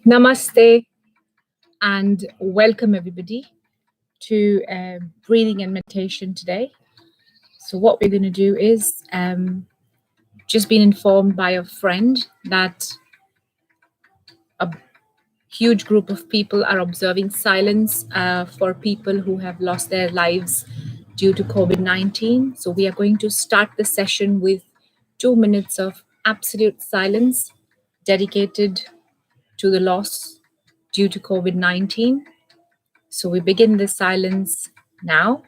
Namaste and welcome everybody to breathing and meditation today. So what we're going to do is just been informed by a friend that a huge group of people are observing silence for people who have lost their lives due to COVID-19. So we are going to start the session with 2 minutes of absolute silence dedicated to the loss due to COVID-19. So we begin the silence now.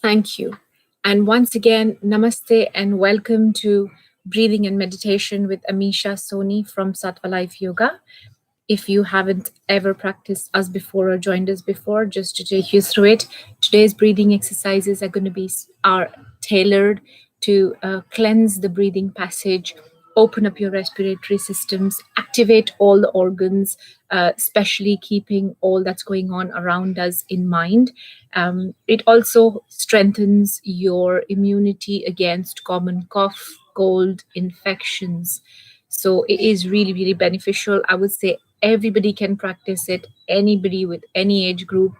Thank you. And once again, namaste and welcome to Breathing and Meditation with Amisha Soni from Sattva Life Yoga. If you haven't ever practiced us before or joined us before, just to take you through it, today's breathing exercises are going to be tailored to cleanse the breathing passage, open up your respiratory systems, activate all the organs, especially keeping all that's going on around us in mind. It also strengthens your immunity against common cough, cold, infections. So it is really, really beneficial. I would say everybody can practice it, anybody with any age group.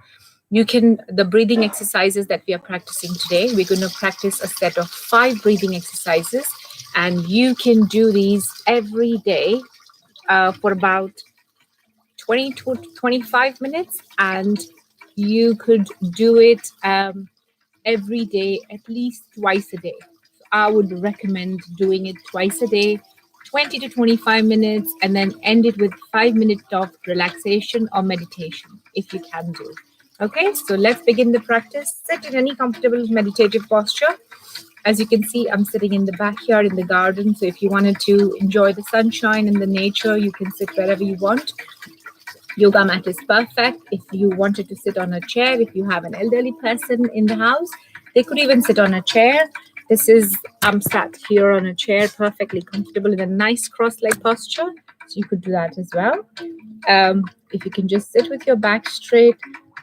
The breathing exercises that we are practicing today, we're going to practice a set of 5 breathing exercises, and you can do these every day for about 20 to 25 minutes, and you could do it every day, at least twice a day. So I would recommend doing it twice a day, 20 to 25 minutes, and then end it with 5 minutes of relaxation or meditation, if you can do. Okay, so let's begin the practice. Sit in any comfortable meditative posture. As you can see, I'm sitting in the backyard in the garden. So if you wanted to enjoy the sunshine and the nature, you can sit wherever you want. Yoga mat is perfect. If you wanted to sit on a chair, if you have an elderly person in the house, they could even sit on a chair. I'm sat here on a chair, perfectly comfortable in a nice cross-leg posture. So you could do that as well. If you can just sit with your back straight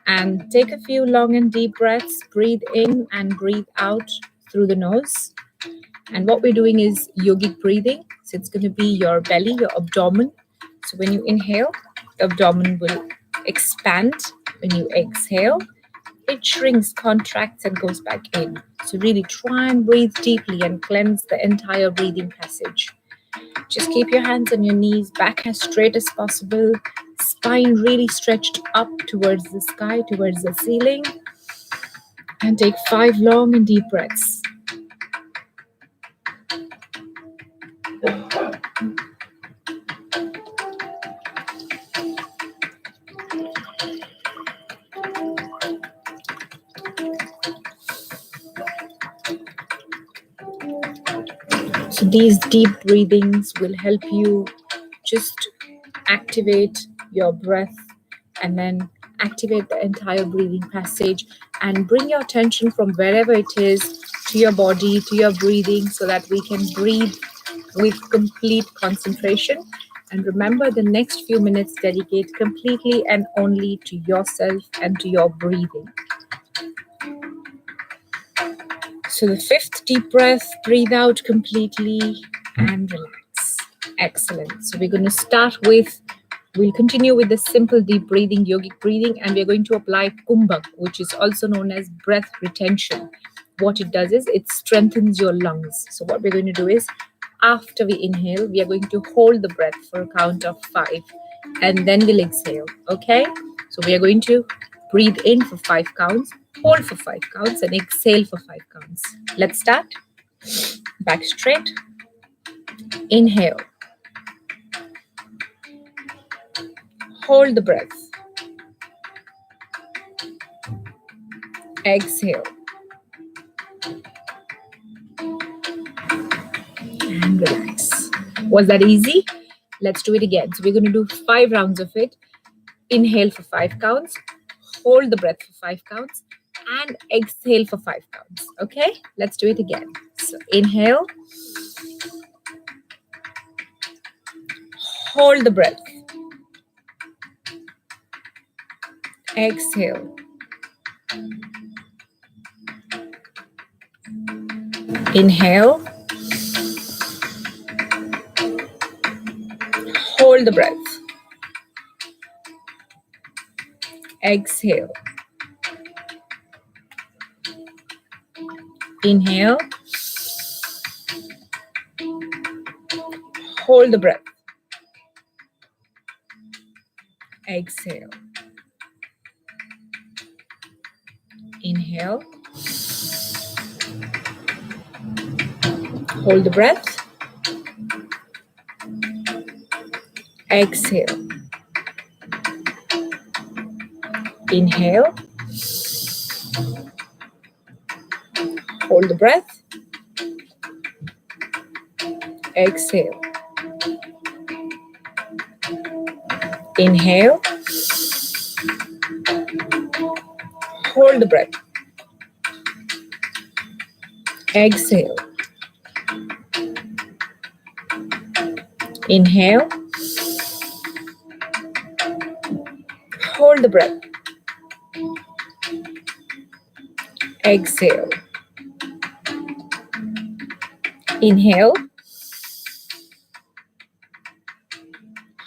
and take a few long and deep breaths, breathe in and breathe out through the nose. And what we're doing is yogic breathing. So it's going to be your belly, your abdomen. So when you inhale, the abdomen will expand. When you exhale, it shrinks, contracts, and goes back in. So really try and breathe deeply and cleanse the entire breathing passage. Just keep your hands on your knees, back as straight as possible, spine really stretched up towards the sky, towards the ceiling. And take 5 long and deep breaths. So these deep breathings will help you just activate your breath and then activate the entire breathing passage and bring your attention from wherever it is to your body, to your breathing, so that we can breathe with complete concentration. And remember, the next few minutes dedicate completely and only to yourself and to your breathing. So the 5th deep breath, breathe out completely and relax. Excellent. So we're going to start with, we'll continue with the simple deep breathing, yogic breathing, and we're going to apply Kumbhaka, which is also known as breath retention. What it does is it strengthens your lungs. So what we're going to do is, after we inhale, we are going to hold the breath for a count of 5, and then we'll exhale. Okay? So we are going to breathe in for 5 counts, hold for 5 counts, and exhale for 5 counts. Let's start. Back straight. Inhale. Hold the breath. Exhale. And relax. Was that easy? Let's do it again. So we're going to do 5 rounds of it. Inhale for 5 counts. Hold the breath for 5 counts. And exhale for 5 counts. Okay? Let's do it again. So inhale. Hold the breath. Exhale. Inhale. Hold the breath. Exhale. Inhale. Hold the breath. Exhale. Inhale. Hold the breath. Exhale. Inhale. Hold the breath. Exhale. Inhale. Hold the breath. Exhale. Inhale. Hold the breath. Exhale.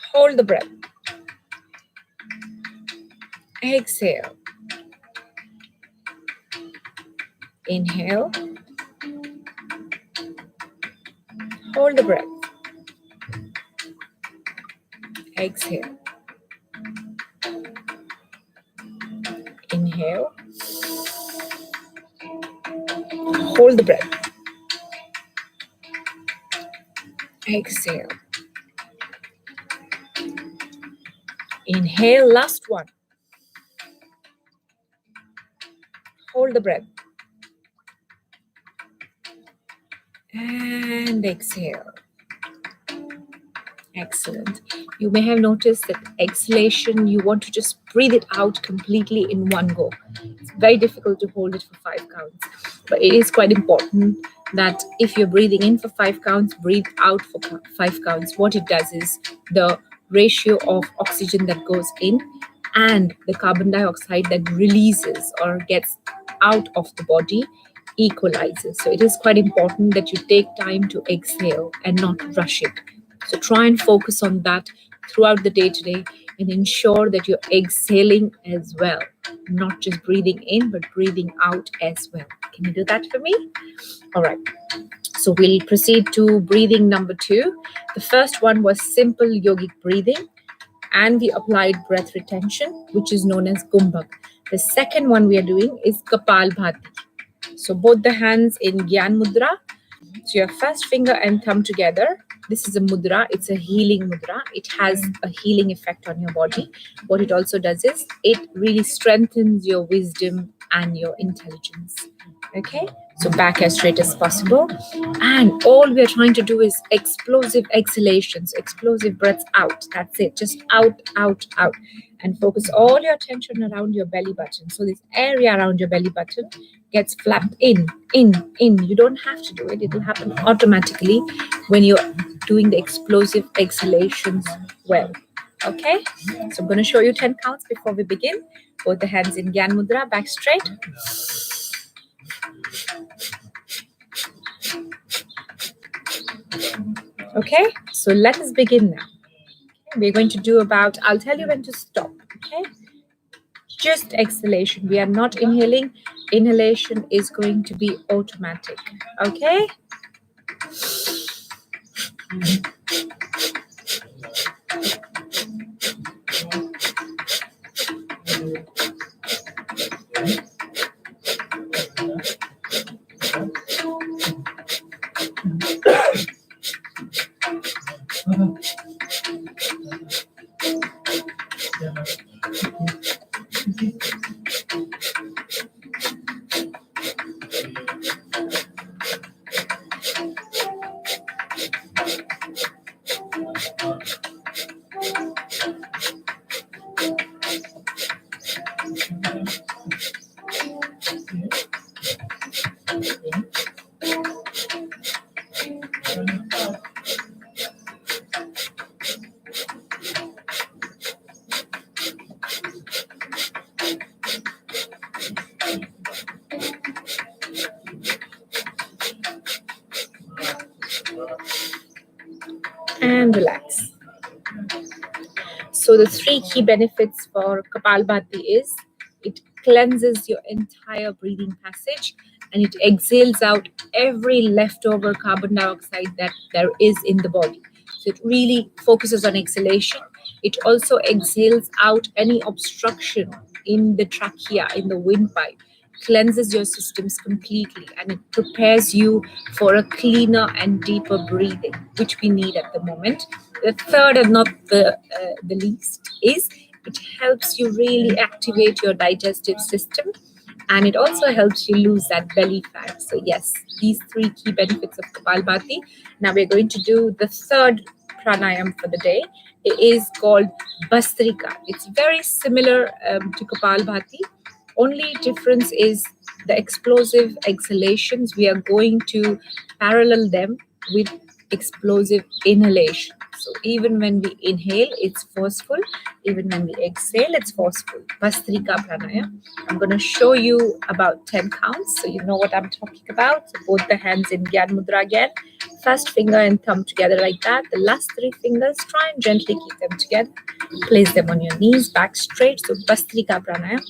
Inhale. Hold the breath. Exhale. Inhale. Hold the breath. Exhale. Inhale. Hold the breath. Exhale. Inhale, last one. Hold the breath. And exhale. Excellent. You may have noticed that exhalation, you want to just breathe it out completely in one go. It's very difficult to hold it for 5 counts. But it is quite important that if you're breathing in for 5 counts, breathe out for 5 counts. What it does is the ratio of oxygen that goes in and the carbon dioxide that releases or gets out of the body equalizes. So it is quite important that you take time to exhale and not rush it. So try and focus on that throughout the day today. and ensure that you're exhaling as well, not just breathing in, but breathing out as well. Can you do that for me? All right. So we'll proceed to breathing number 2. The first one was simple yogic breathing and the applied breath retention, which is known as Kumbhaka. The second one we are doing is Kalapbhati. So both the hands in Gyan Mudra. So your first finger and thumb together. This is a mudra. It's a healing mudra. It has a healing effect on your body. What it also does is it really strengthens your wisdom and your intelligence. Okay, so back as straight as possible. And all we're trying to do is explosive exhalations, explosive breaths out. That's it. Just out, out, out. And focus all your attention around your belly button. So this area around your belly button gets flapped in, in, in. You don't have to do it. It will happen automatically when you're doing the explosive exhalations well. Okay, so I'm going to show you 10 counts before we begin. Both the hands in Gyan Mudra, back straight. Okay, so let us begin now. We're going to do about, I'll tell you when to stop. Okay, just exhalation. We are not inhaling. Inhalation is going to be automatic. Okay. And relax. So the 3 key benefits for Kalapbhati is it cleanses your entire breathing passage and it exhales out every leftover carbon dioxide that there is in the body. So it really focuses on exhalation. It also exhales out any obstruction in the trachea, in the windpipe, cleanses your systems completely, and it prepares you for a cleaner and deeper breathing, which we need at the moment. The third, and not the least, is it helps you really activate your digestive system, and it also helps you lose that belly fat. So yes, these 3 key benefits of Kalapbhati. Now we're going to do the third pranayam for the day. It is called Bhastrika. It's very similar to Kalapbhati. Only difference is the explosive exhalations. We are going to parallel them with explosive inhalation. So even when we inhale, it's forceful. Even when we exhale, it's forceful. Bhastrika pranayam. I'm going to show you about 10 counts so you know what I'm talking about. So both the hands in Gyan Mudra again. First finger and thumb together like that. The last 3 fingers, try and gently keep them together. Place them on your knees, back straight. So Bhastrika pranayam.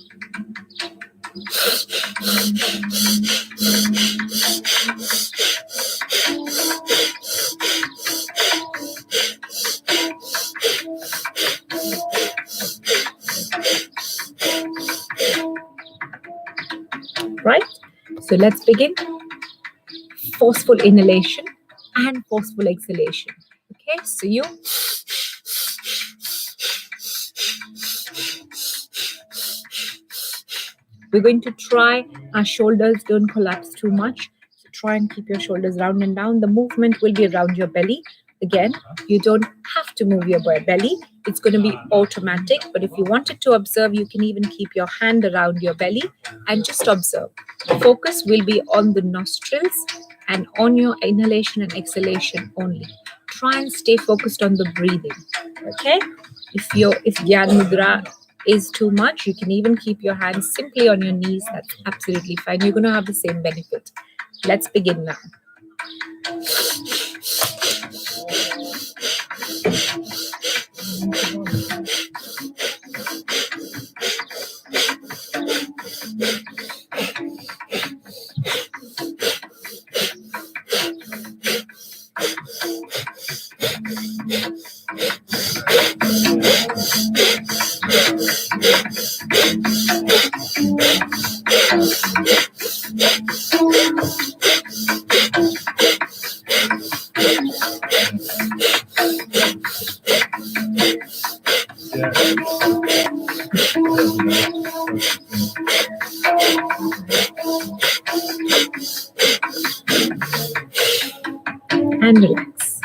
Right? So let's begin. Forceful inhalation and forceful exhalation. Okay, so you we're going to try our shoulders don't collapse too much. So try and keep your shoulders round and down. The movement will be around your belly. Again, you don't have to move your belly. It's going to be automatic. But if you wanted to observe, you can even keep your hand around your belly and just observe. The focus will be on the nostrils and on your inhalation and exhalation only. Try and stay focused on the breathing. Okay? If Gyan Mudra is too much, you can even keep your hands simply on your knees. That's absolutely fine. You're going to have the same benefit. Let's begin now. And relax.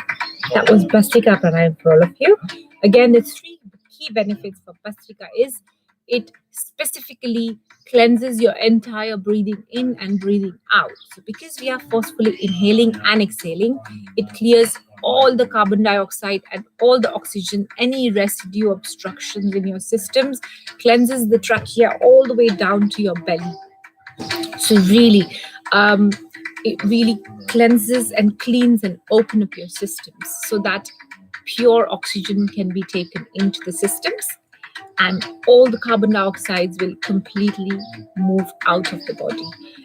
That was Bhastrika Pranayam for all of you. Again, the three key benefits for Bhastrika is it specifically cleanses your entire breathing in and breathing out. So because we are forcefully inhaling and exhaling, it clears all the carbon dioxide and all the oxygen, any residue obstructions in your systems, cleanses the trachea all the way down to your belly. So really, it really cleanses and cleans and open up your systems so that pure oxygen can be taken into the systems and all the carbon dioxides will completely move out of the body.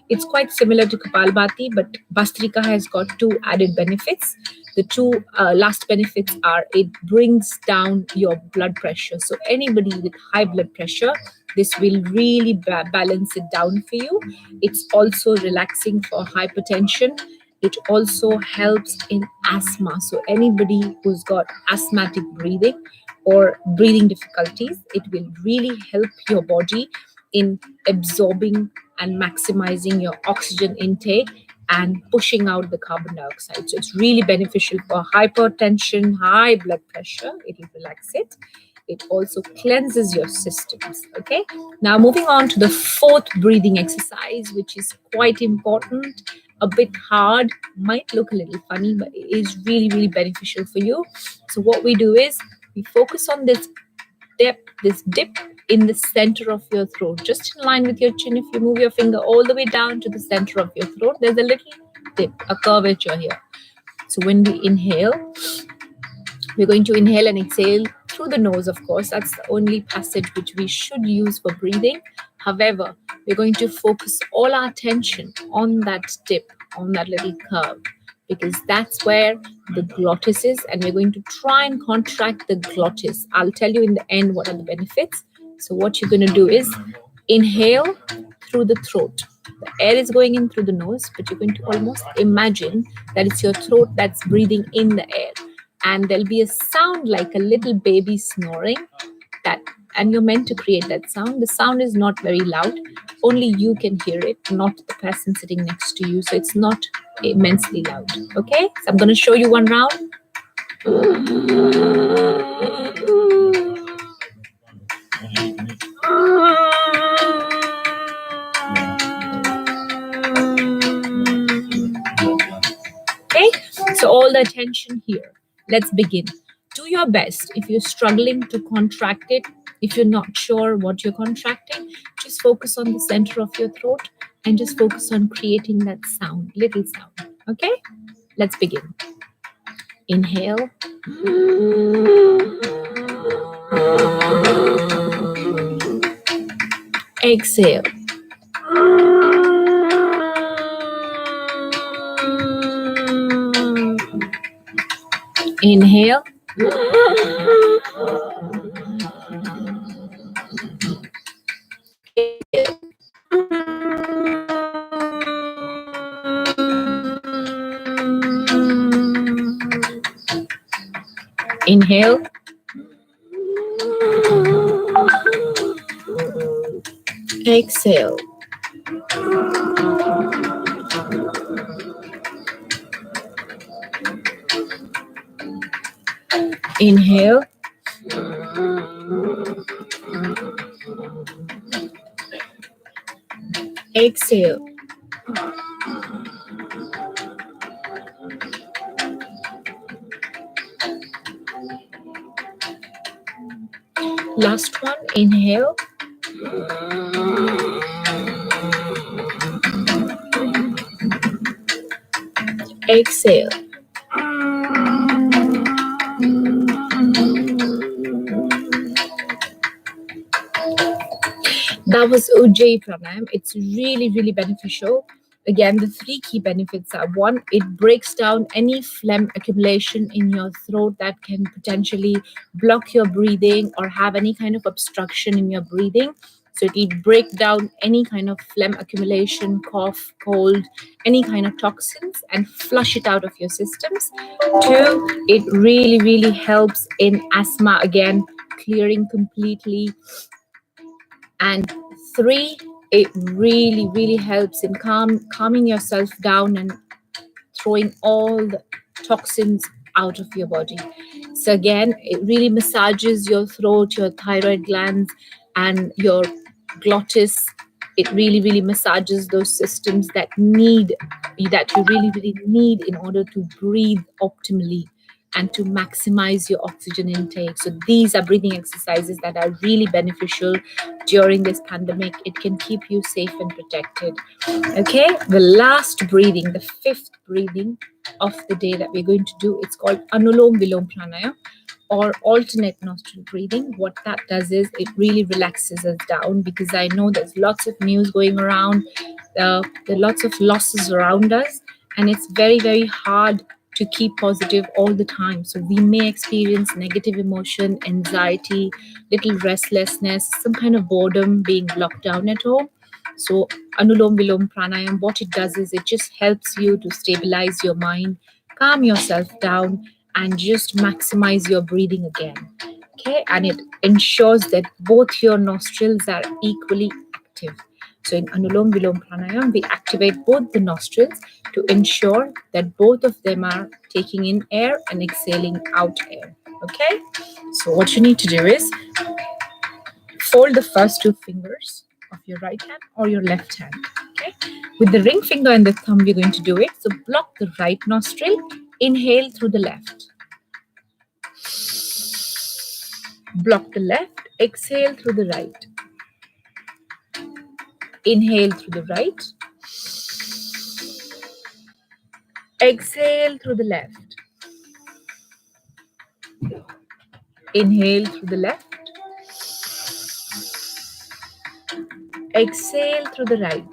It's quite similar to Kalapbhati, but Bhastrika has got two added benefits. The two last benefits are it brings down your blood pressure. So anybody with high blood pressure, this will really balance it down for you. It's also relaxing for hypertension. It also helps in asthma. So anybody who's got asthmatic breathing or breathing difficulties, it will really help your body in absorbing and maximizing your oxygen intake and pushing out the carbon dioxide. So it's really beneficial for hypertension, high blood pressure. It will relax it. It also cleanses your systems. Okay. Now moving on to the fourth breathing exercise, which is quite important, a bit hard, might look a little funny, but it is really, really beneficial for you. So what we do is we focus on this dip in the center of your throat, just in line with your chin. If you move your finger all the way down to the center of your throat, there's a little dip, a curvature here. So when we inhale, we're going to inhale and exhale through the nose, of course. That's the only passage which we should use for breathing. However, we're going to focus all our attention on that dip, on that little curve, because that's where the glottis is, and we're going to try and contract the glottis. I'll tell you in the end what are the benefits. So what you're going to do is inhale through the throat. The air is going in through the nose, but you're going to almost imagine that it's your throat that's breathing in the air. And there'll be a sound like a little baby snoring, and you're meant to create that sound. The sound is not very loud. Only you can hear it, not the person sitting next to you. So it's not immensely loud. Okay, so I'm going to show you one round. Okay, so all the attention here. Let's begin. Do your best. If you're struggling to contract it, if you're not sure what you're contracting, just focus on the center of your throat and just focus on creating that sound, little sound. Okay, let's begin. Inhale. Exhale. Inhale. Inhale. Exhale. Inhale. Exhale. Last one. Inhale. Exhale. That was Ujjayi pranayam. It's really, really beneficial. Again, the three key benefits are: one, it breaks down any phlegm accumulation in your throat that can potentially block your breathing or have any kind of obstruction in your breathing. So it will break down any kind of phlegm accumulation, cough, cold, any kind of toxins, and flush it out of your systems. Two, it really, really helps in asthma again, clearing completely. And three, it really, really helps in calming yourself down and throwing all the toxins out of your body. So again, it really massages your throat, your thyroid glands, and your glottis. It really, really massages those systems that you really, really need in order to breathe optimally and to maximize your oxygen intake. So these are breathing exercises that are really beneficial during this pandemic. It can keep you safe and protected. Okay, the last breathing, the fifth breathing of the day that we're going to do, it's called Anuloma Viloma Pranayam, or alternate nostril breathing. What that does is it really relaxes us down, because I know there's lots of news going around, there are lots of losses around us, and it's very, very hard to keep positive all the time. So we may experience negative emotion, anxiety, little restlessness, some kind of boredom, being locked down at home. So Anulom Vilom Pranayam, what it does is it just helps you to stabilize your mind, calm yourself down, and just maximize your breathing again. Okay, and it ensures that both your nostrils are equally active. So in Anulom Vilom Pranayam, we activate both the nostrils to ensure that both of them are taking in air and exhaling out air. Okay, so what you need to do is fold the first two fingers of your right hand or your left hand. Okay, with the ring finger and the thumb, we're going to do it. So block the right nostril, inhale through the left, block the left, exhale through the right, inhale through the right, exhale through the left, inhale through the left, exhale through the right,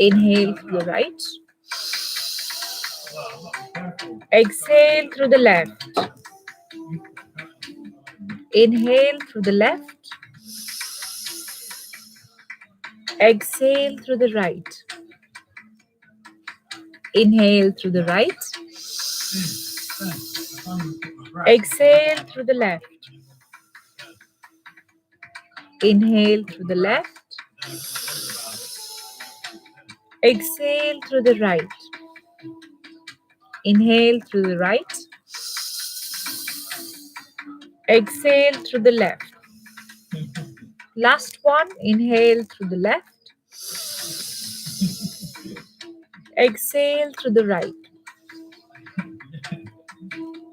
inhale through the right, exhale through the left, inhale through the left, exhale through the right, inhale through the right, exhale through the left, inhale through the left, exhale through the right, inhale through the right, exhale through the left. Last one, inhale through the left, exhale through the right,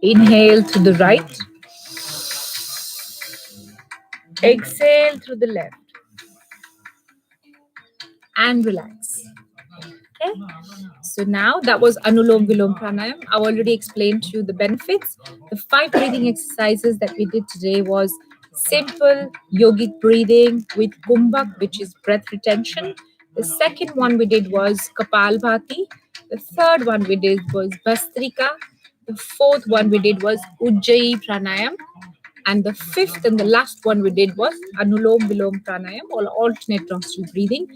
inhale through the right, exhale through the left, and relax. Okay, so now that was Anulom Vilom Pranayam. I already explained to you the benefits. The 5 breathing exercises that we did today was simple yogic breathing with Kumbhaka, which is breath retention. The second one we did was Kalapbhati. The third one we did was Bhastrika. The fourth one we did was Ujjayi Pranayam. And the fifth and the last one we did was Anulom Vilom Pranayam, or alternate nostril breathing.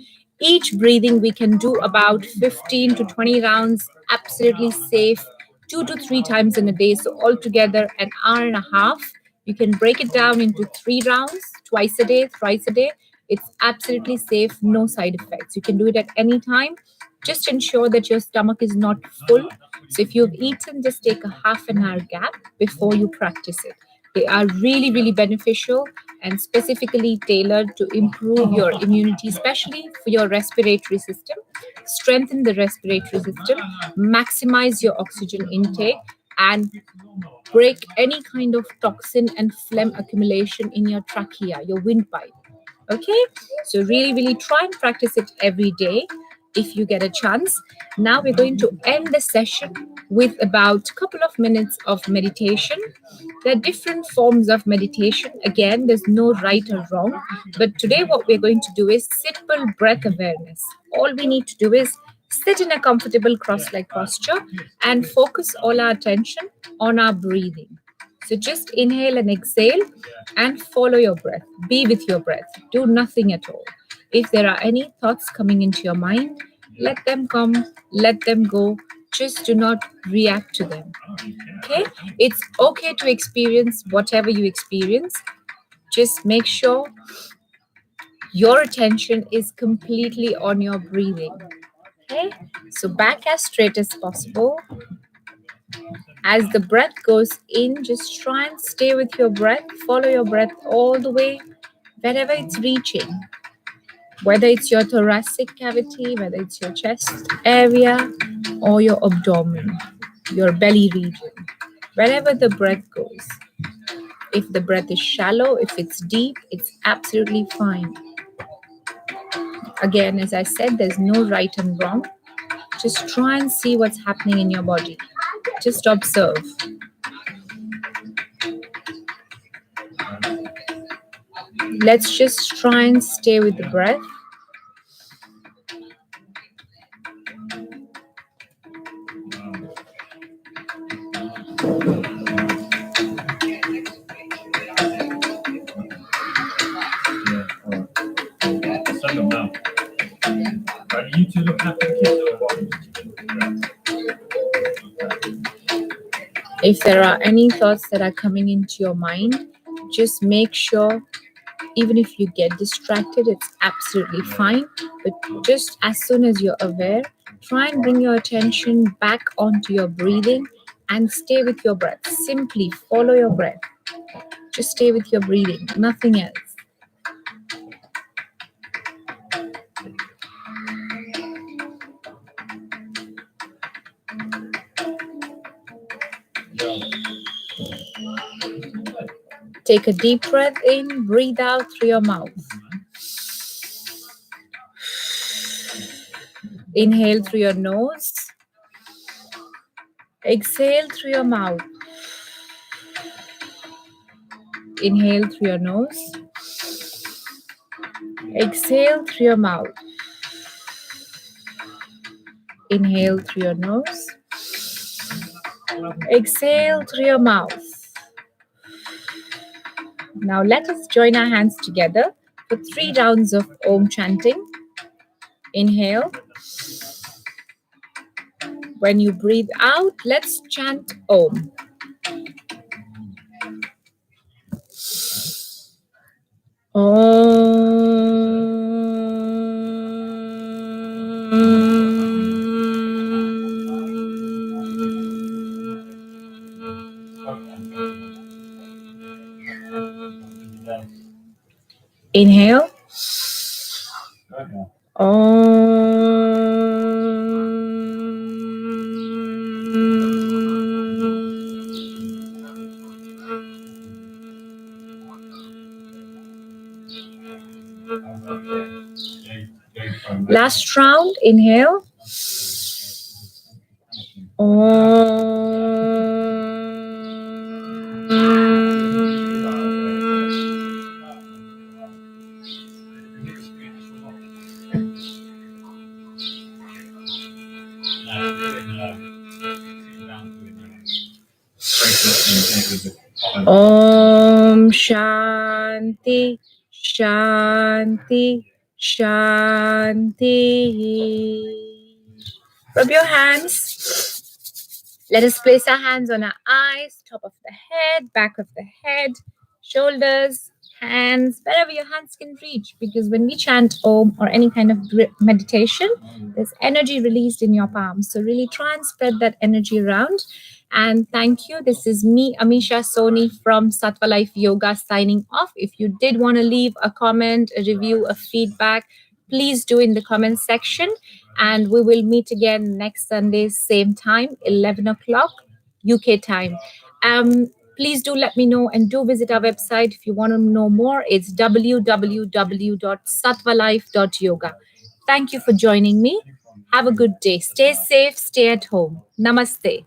Each breathing we can do about 15 to 20 rounds, absolutely safe, 2 to 3 times in a day. So altogether an hour and a half. You can break it down into 3 rounds, twice a day, thrice a day. It's absolutely safe, no side effects. You can do it at any time. Just ensure that your stomach is not full. So if you've eaten, just take a half an hour gap before you practice it. They are really, really beneficial and specifically tailored to improve your immunity, especially for your respiratory system, strengthen the respiratory system, maximize your oxygen intake, and break any kind of toxin and phlegm accumulation in your trachea, your windpipe. Okay, so really, really try and practice it every day if you get a chance. Now we're going to end the session with about a couple of minutes of meditation. There are different forms of meditation. Again, there's no right or wrong. But today what we're going to do is simple breath awareness. All we need to do is sit in a comfortable cross-leg posture and focus all our attention on our breathing. So just inhale and exhale and follow your breath. Be with your breath. Do nothing at all. If there are any thoughts coming into your mind, let them come, let them go. Just do not react to them. Okay? It's okay to experience whatever you experience. Just make sure your attention is completely on your breathing. Okay? So back as straight as possible. As the breath goes in, just try and stay with your breath. Follow your breath all the way wherever it's reaching. Whether it's your thoracic cavity, whether it's your chest area, or your abdomen, your belly region. Wherever the breath goes. If the breath is shallow, if it's deep, it's absolutely fine. Again, as I said, there's no right and wrong. Just try and see what's happening in your body. Just observe. Let's just try and stay with the breath. If there are any thoughts that are coming into your mind, just make sure, even if you get distracted, it's absolutely fine. But just as soon as you're aware, try and bring your attention back onto your breathing and stay with your breath. Simply follow your breath. Just stay with your breathing, nothing else. Take a deep breath in, breathe out through your mouth. Inhale through your nose. Exhale through your mouth. Inhale through your nose. Exhale through your mouth. Inhale through your nose. Exhale through your mouth. Now let us join our hands together for 3 rounds of Om chanting. Inhale. When you breathe out, let's chant Om. Inhale. Last round, inhale. Om Shanti Shanti Shanti. Rub your hands. Let us place our hands on our eyes, top of the head, back of the head, shoulders, hands, wherever your hands can reach. Because when we chant Om or any kind of meditation, there's energy released in your palms. So really try and spread that energy around. And thank you. This is me, Amisha Soni from Sattva Life Yoga signing off. If you did want to leave a comment, a review, a feedback, please do in the comment section. And we will meet again next Sunday, same time, 11 o'clock UK time. Please do let me know and do visit our website if you want to know more. It's www.sattvalife.yoga. Thank you for joining me. Have a good day. Stay safe. Stay at home. Namaste.